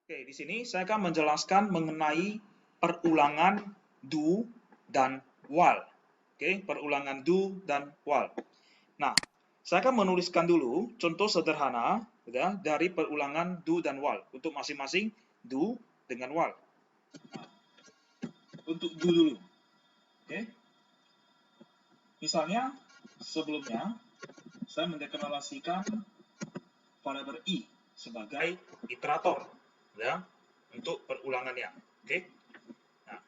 Oke, di sini saya akan menjelaskan mengenai perulangan do dan while. Oke, perulangan do dan while. Nah, saya akan menuliskan dulu contoh sederhana ya, dari perulangan do dan while untuk masing-masing do dengan while. Nah, untuk do dulu. Oke. Misalnya sebelumnya saya mendeklarasikan variabel i sebagai iterator ya untuk perulangannya. Oke. Nah,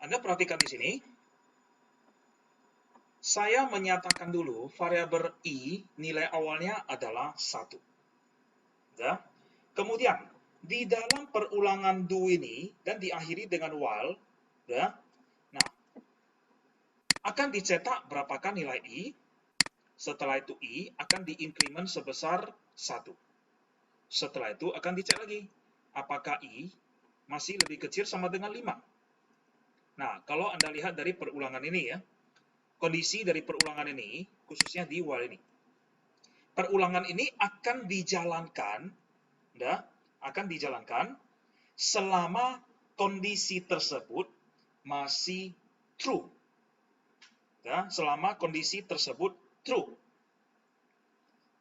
Anda perhatikan di sini. Saya menyatakan dulu variabel i nilai awalnya adalah 1. Ya. Kemudian, di dalam perulangan do ini dan diakhiri dengan while, ya. Nah, akan dicetak berapakah nilai i? Setelah itu i akan diinkremen sebesar 1. Setelah itu akan dicek lagi. Apakah i masih lebih kecil sama dengan 5? Nah, kalau Anda lihat dari perulangan ini ya, kondisi dari perulangan ini, khususnya di while ini. Perulangan ini akan dijalankan selama kondisi tersebut masih true. Ya, selama kondisi tersebut true.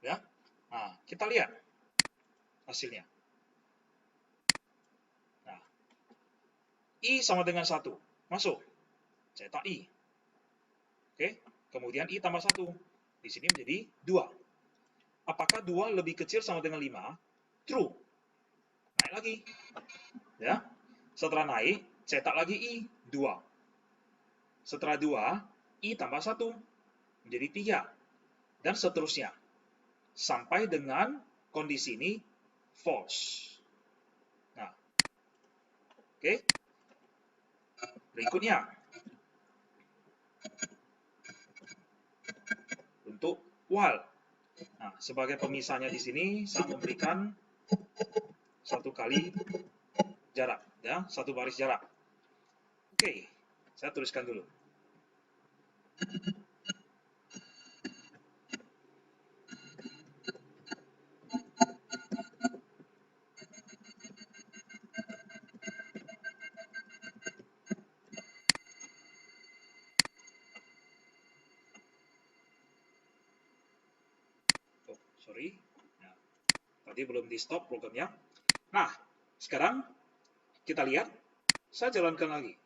Ya. Nah, kita lihat hasilnya. Nah, i sama dengan 1. Masuk. Cetak i. Oke, kemudian i tambah 1. Di sini menjadi 2. Apakah 2 lebih kecil sama dengan 5? True. Naik lagi. Ya. Setelah naik, cetak lagi i, 2. Setelah 2, i tambah 1. Menjadi 3. Dan seterusnya. Sampai dengan kondisi ini false. Nah. Oke. Berikutnya. Untuk while. Nah, sebagai pemisahnya di sini saya memberikan 1 kali jarak, ya, 1 baris jarak. Oke, saya tuliskan dulu. Sorry, nah, tadi belum di stop programnya. Nah, sekarang kita lihat, saya jalankan lagi.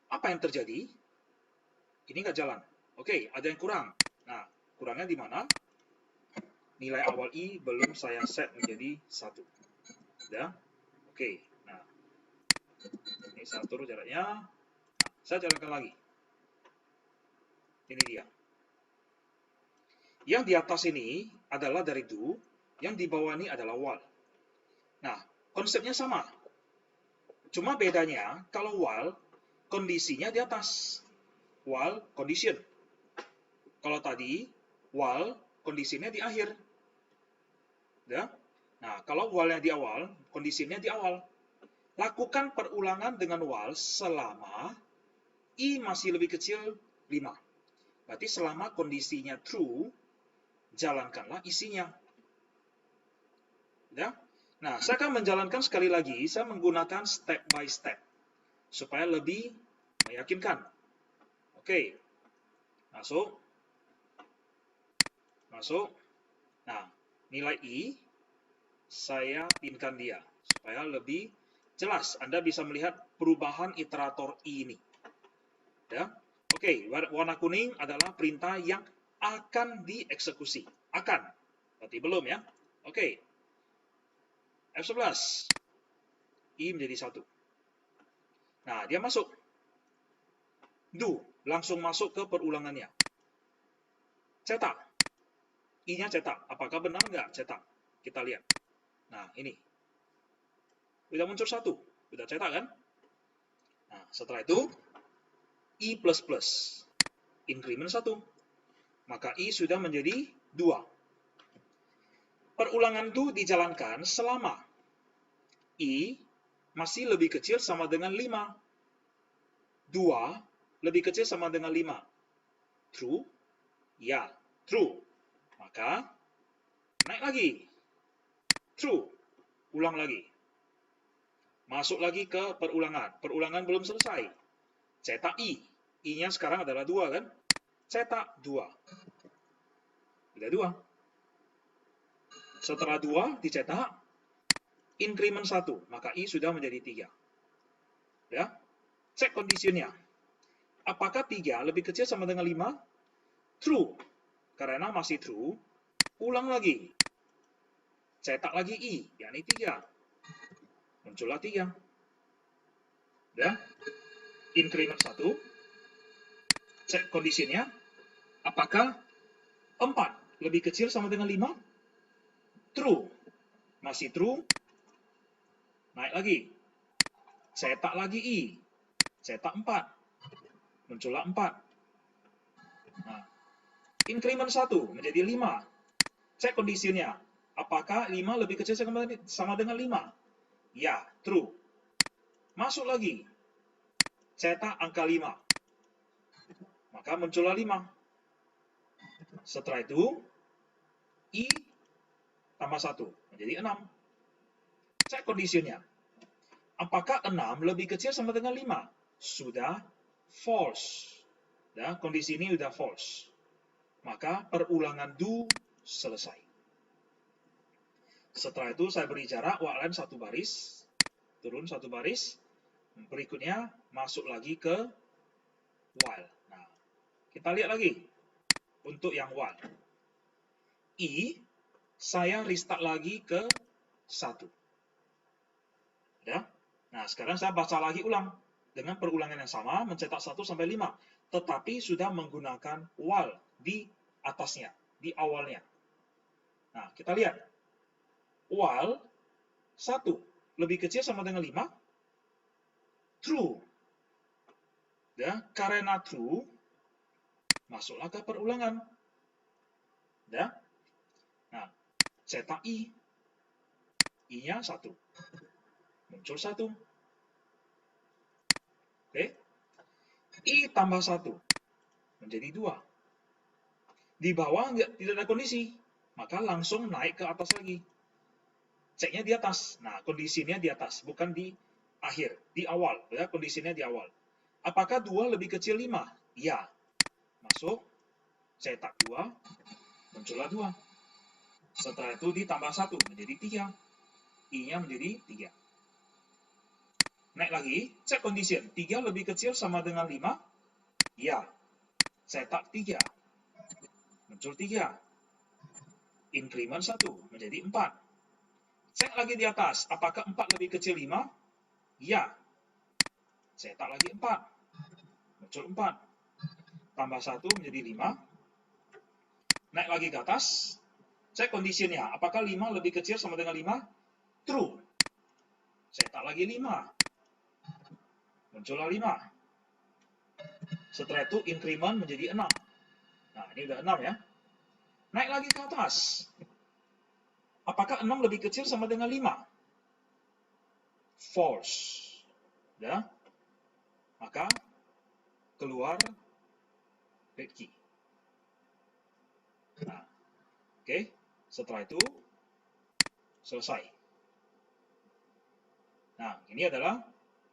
Apa yang terjadi? Ini nggak jalan. Oke, ada yang kurang. Nah, kurangnya di mana? Nilai awal i belum saya set menjadi 1. Ya, oke. Nah, ini saya atur jaraknya. Nah, saya jalankan lagi. Ini dia. Yang di atas ini adalah dari do, yang di bawah ini adalah while. Nah, konsepnya sama. Cuma bedanya, kalau while, kondisinya di atas. While condition. Kalau tadi, while kondisinya di akhir. Ya? Nah, kalau while-nya di awal, kondisinya di awal. Lakukan perulangan dengan while selama i masih lebih kecil 5. Berarti selama kondisinya true, jalankanlah isinya. Ya? Nah, saya akan menjalankan sekali lagi, saya menggunakan step by step, supaya lebih meyakinkan. Oke, masuk. Nah, nilai i, saya pinkan dia, supaya lebih jelas. Anda bisa melihat perubahan iterator i ini. Ya. Oke, warna kuning adalah perintah yang akan dieksekusi. Akan, berarti belum ya. Oke, F11, I menjadi 1. Nah, dia masuk. Do, langsung masuk ke perulangannya. Cetak. I-nya cetak. Apakah benar nggak cetak? Kita lihat. Nah, ini. Udah muncul 1. Udah cetak kan? Nah, setelah itu, I++. Increment 1. Maka I sudah menjadi 2. Perulangan itu dijalankan selama I masih lebih kecil sama dengan 5. 2 lebih kecil sama dengan 5. True? Ya, true. Maka, naik lagi. True. Ulang lagi. Masuk lagi ke perulangan. Perulangan belum selesai. Cetak I. I-nya sekarang adalah 2 kan? Cetak 2. Udah 2. Setelah 2 dicetak, increment 1. Maka I sudah menjadi 3. Ya? Cek conditionnya. Apakah 3 lebih kecil sama dengan 5? True. Karena masih true, ulang lagi. Cetak lagi I, yakni 3. Muncullah 3. Ya? Increment 1. Cek kondisinya. Apakah 4 lebih kecil sama dengan 5? True. Masih true. Naik lagi. Cetak lagi I. Cetak 4. Muncullah 4. Nah, increment 1 menjadi 5. Cek kondisinya. Apakah 5 lebih kecil sama dengan 5? Ya, true. Masuk lagi. Cetak angka 5. Maka muncullah 5. Setelah itu, I tambah 1 menjadi 6. Cek kondisinya. Apakah 6 lebih kecil sama dengan 5? Sudah false. Ya, kondisi ini sudah false. Maka perulangan do selesai. Setelah itu saya beri jarak while 1 baris, turun 1 baris, berikutnya masuk lagi ke while. Nah, kita lihat lagi untuk yang while. I, saya restart lagi ke 1. Ya. Nah, sekarang saya baca lagi ulang. Dengan perulangan yang sama, mencetak 1 sampai 5. Tetapi sudah menggunakan while di atasnya, di awalnya. Nah, kita lihat. While 1 lebih kecil sama dengan 5. True. Ya, karena true, masuklah ke perulangan. Ya. Nah, cetak I. I-nya 1. Muncul 1. Oke. I tambah 1 menjadi 2. Di bawah tidak ada kondisi, maka langsung naik ke atas lagi. Ceknya di atas. Nah, kondisinya di atas, bukan di akhir, di awal. Ya, kondisinya di awal. Apakah 2 lebih kecil 5? Ya. Masuk, cetak 2, muncullah 2. Setelah itu ditambah 1 menjadi 3. I-nya menjadi 3. Naik lagi, cek condition. 3 lebih kecil sama dengan 5? Ya. Cetak 3. Muncul 3. Increment 1 menjadi 4. Cek lagi di atas. Apakah 4 lebih kecil 5? Ya. Cetak lagi 4. Muncul 4. Tambah 1 menjadi 5. Naik lagi ke atas. Cek conditionnya. Apakah 5 lebih kecil sama dengan 5? True. Cetak lagi 5. Muncullah 5. Setelah itu increment menjadi 6. Nah, ini udah 6 ya. Naik lagi ke atas. Apakah 6 lebih kecil sama dengan 5? False. Ya. Maka keluar red key. Nah, oke. Setelah itu selesai. Nah, ini adalah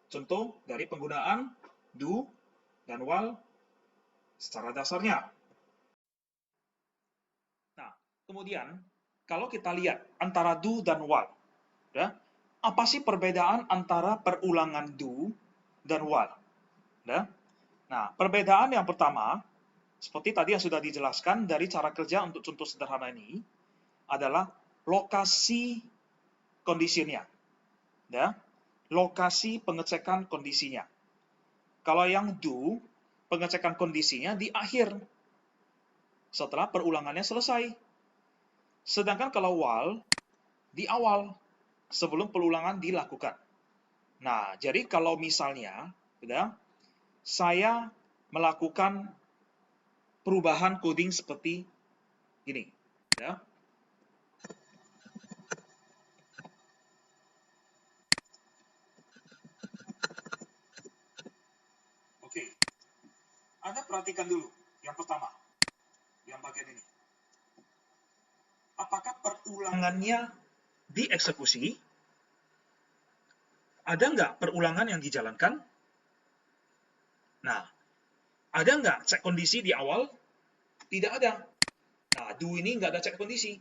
contoh dari penggunaan do dan while secara dasarnya. Nah, kemudian kalau kita lihat antara do dan while, ya, apa sih perbedaan antara perulangan do dan while? Ya? Nah, perbedaan yang pertama, seperti tadi yang sudah dijelaskan dari cara kerja untuk contoh sederhana ini, adalah lokasi kondisinya. Ya? Lokasi pengecekan kondisinya. Kalau yang do, pengecekan kondisinya di akhir, setelah perulangannya selesai. Sedangkan kalau while di awal, sebelum perulangan dilakukan. Nah, jadi kalau misalnya, ya, saya melakukan perubahan coding seperti ini, ya. Oke, Anda perhatikan dulu yang pertama, yang bagian ini. Apakah perulangannya dieksekusi? Ada nggak perulangan yang dijalankan? Nah, ada nggak cek kondisi di awal? Tidak ada. Nah, do ini nggak ada cek kondisi.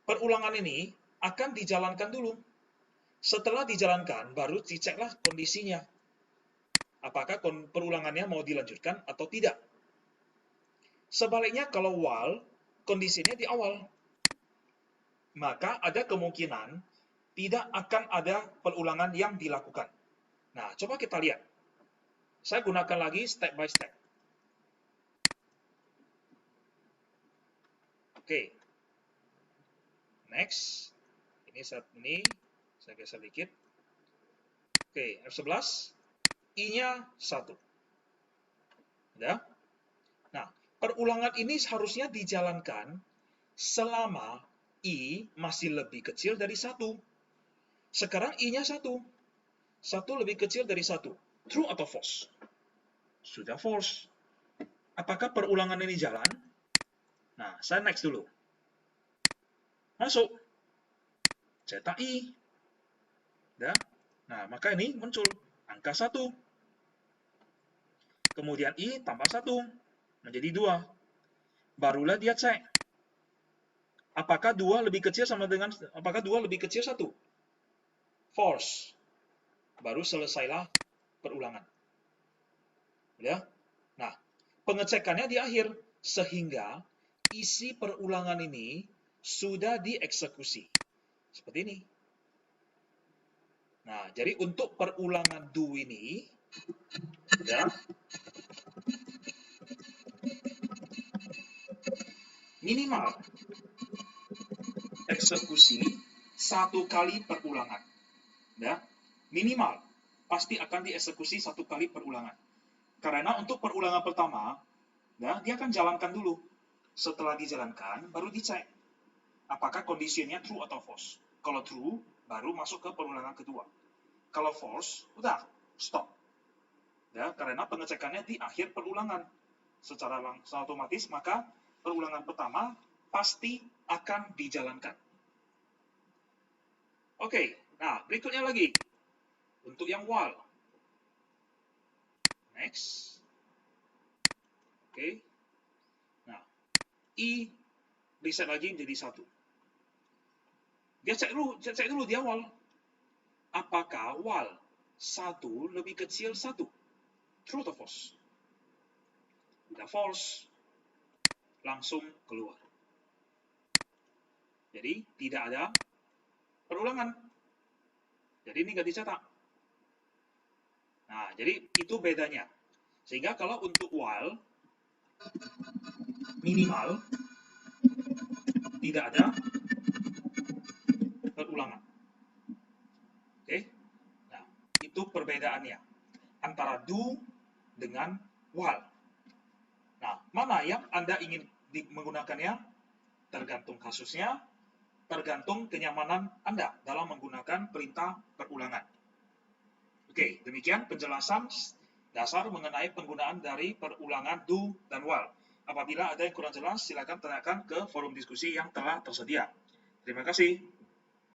Perulangan ini akan dijalankan dulu. Setelah dijalankan, baru diceklah kondisinya. Apakah perulangannya mau dilanjutkan atau tidak. Sebaliknya kalau while, kondisinya di awal. Maka ada kemungkinan tidak akan ada perulangan yang dilakukan. Nah, coba kita lihat. Saya gunakan lagi step by step. Oke. Next. Ini saya geser dikit. Oke, F11. I-nya 1. Udah? Nah, perulangan ini seharusnya dijalankan selama I masih lebih kecil dari 1. Sekarang I-nya 1. 1 lebih kecil dari 1. True atau false? Sudah false. Apakah perulangan ini jalan? Nah, saya next dulu. Masuk. Cetak I. Udah? Nah, maka ini muncul angka 1. Kemudian I tambah 1. Menjadi 2. Barulah dia cek. Apakah 2 lebih kecil 1? False. Baru selesailah perulangan. Ya? Nah, pengecekannya di akhir. Sehingga isi perulangan ini sudah dieksekusi. Seperti ini. Nah, jadi untuk perulangan do ini, ya, minimal eksekusi 1 kali perulangan. Ya, minimal pasti akan dieksekusi 1 kali perulangan. Karena untuk perulangan pertama, ya, dia akan jalankan dulu. Setelah dijalankan, baru dicek apakah kondisinya true atau false. Kalau true, baru masuk ke perulangan kedua. Kalau false, udah stop. Ya, karena pengecekannya di akhir perulangan. Secara otomatis, maka perulangan pertama pasti akan dijalankan. Oke, nah berikutnya lagi. Untuk yang while. Next. Oke. Nah, I reset lagi menjadi 1. Dia cek dulu di awal. Apakah while 1 lebih kecil 1? True atau false? Udah false. Langsung keluar. Jadi, tidak ada perulangan. Jadi, ini nggak dicetak. Nah, jadi itu bedanya. Sehingga kalau untuk while, minimal, tidak ada perulangan. Oke? Nah, itu perbedaannya antara do dengan while. Nah, mana yang Anda ingin menggunakannya? Tergantung kasusnya, tergantung kenyamanan Anda dalam menggunakan perintah perulangan. Oke, demikian penjelasan dasar mengenai penggunaan dari perulangan do dan while. Apabila ada yang kurang jelas, silakan tanyakan ke forum diskusi yang telah tersedia. Terima kasih.